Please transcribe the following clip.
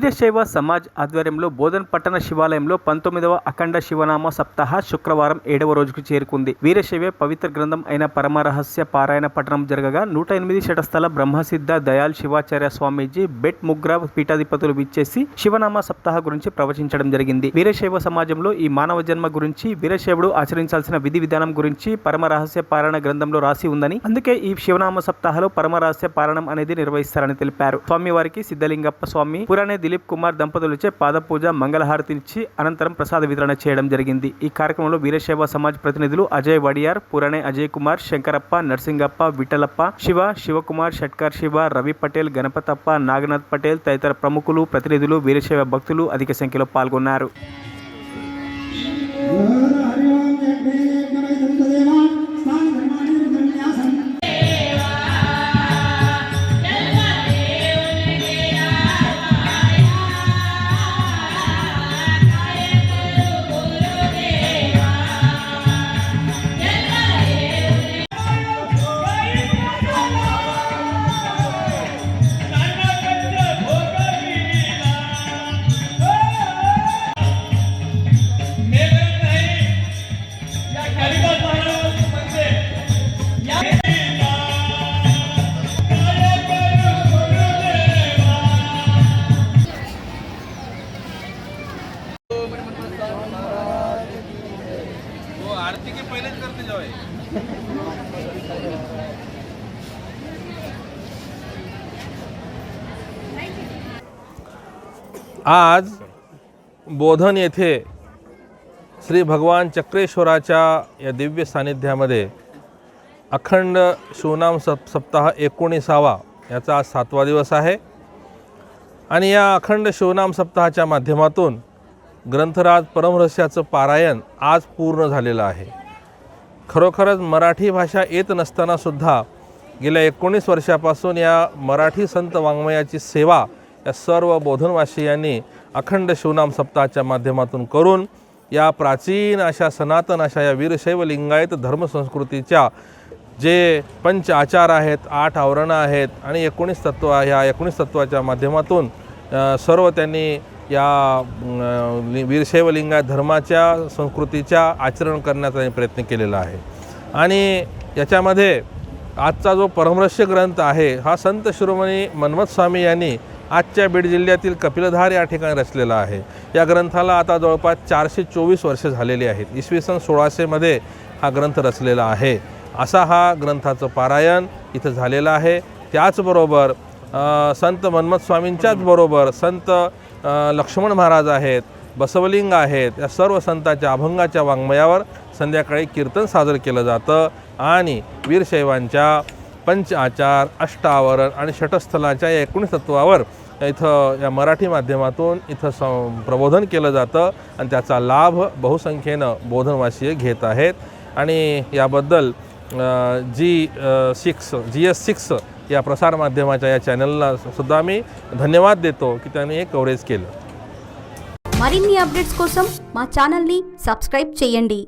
వీరశైవ సమాజ్ ఆధ్వర్యంలో బోధన్ పట్టణ శివాలయంలో 19వ అఖండ శివనామ సప్తాహ శుక్రవారం 7వ రోజుకు చేరుకుంది. వీరశైవ పవిత్ర గ్రంథం అయిన పరమరహస్య పారాయణ పఠనం జరగగా 108 శటస్థల బ్రహ్మసిద్ధ దయాల్ శివాచార్య స్వామీజీ బెట్ ముగ్ర పీఠాధిపతులు విచ్చేసి శివనామ సప్తాహ గురించి ప్రవచించడం జరిగింది. వీరశైవ సమాజంలో ఈ మానవ జన్మ గురించి, వీరశైవుడు ఆచరించాల్సిన విధి విధానం గురించి పరమరహస్య పారాయణ గ్రంథంలో రాసి ఉందని, అందుకే ఈ శివనామ సప్తాహలో పరమరహస్య పారాయణం అనేది నిర్వహిస్తారని తెలిపారు. స్వామివారికి సిద్ధలింగప్ప స్వామి, పురాణే దిలీప్ కుమార్ దంపతులచే పాదపూజ, మంగళహారతినిచ్చి అనంతరం ప్రసాద వితరణ చేయడం జరిగింది. ఈ కార్యక్రమంలో వీరశైవ సమాజ్ ప్రతినిధులు అజయ్ వడియార్, పురాణే అజయ్ కుమార్, శంకరప్ప, నర్సింగప్ప, విఠలప్ప, శివకుమార్, షట్కర్ శివ, రవి పటేల్, గణపతప్ప, నాగనాథ్ పటేల్ తదితర ప్రముఖులు, ప్రతినిధులు, వీరశైవ భక్తులు అధిక సంఖ్యలో పాల్గొన్నారు. आरती के पहले करते जाओ। आज बोधन येथे श्री भगवान चक्रेश्वराच्या या दिव्य सानिध्यामध्ये अखंड शिवनाम सप्ताह 19वा याचा आज 7वा दिवस आहे आणि या अखंड शिवनाम सप्ताहाच्या माध्यमातून ग्रंथराज परमरहस्याचं पारायण आज पूर्ण झालेलं आहे। खरोखरच मराठी भाषा येत नसताना सुद्धा गेल्या 19 वर्षापासून या मराठी संत वाङ्मयाची सेवा या सर्व बोधनवासियांनी अखंड शिवनाम सप्ताहाच्या माध्यमातून करून या प्राचीन अशा सनातन अशा या वीरशैव लिंगायत धर्मसंस्कृतीच्या जे पंच आचार आहेत, 8 आवरणं आहेत आणि 19 तत्व, ह्या 19 तत्वाच्या माध्यमातून सर्व त्यांनी या वीरशैव लिंगायत धर्माच्या संस्कृतीच्या आचरण करण्याचा प्रयत्न केलेला आहे। आणि याच्यामध्ये आजचा जो परमरहस्य ग्रंथ आहे हा संत शिरोमणी मन्मथ स्वामी यांनी आजच्या बीड जिल्ह्यातील कपिलधार या ठिकाणी रचलेला आहे। या ग्रंथाला आता जवळपास 424 वर्षे झालेली आहेत। इसवी सन 1600 मध्ये हा ग्रंथ रचलेला आहे। असा हा ग्रंथाचं पारायण इथं झालेलं आहे। त्याचबरोबर संत मन्मथ स्वामींच्याच बरोबर संत लक्ष्मण महाराज आहेत, बसवलिंग आहेत, या सर्व संतांच्या अभंगाच्या वाङ्मयावर संध्याकाळी कीर्तन सादर केलं जातं आणि वीरशैवांच्या पंच आचार, अष्टावरण आणि षटस्थलाच्या या 19 तत्वावर इथं या मराठी माध्यमातून इथं प्रबोधन केलं जातं आणि त्याचा लाभ बहुसंख्येनं बोधनवासीय घेत आहेत। आणि याबद्दल GS6 या प्रसार माध्यमाच्या या चॅनलला सुद्धा मी धन्यवाद देतो की त्यांनी हे कव्हरेज केलं। మరిన్ని అప్డేట్స్ కోసం మా ఛానల్ ని సబ్స్క్రైబ్ చేయండి।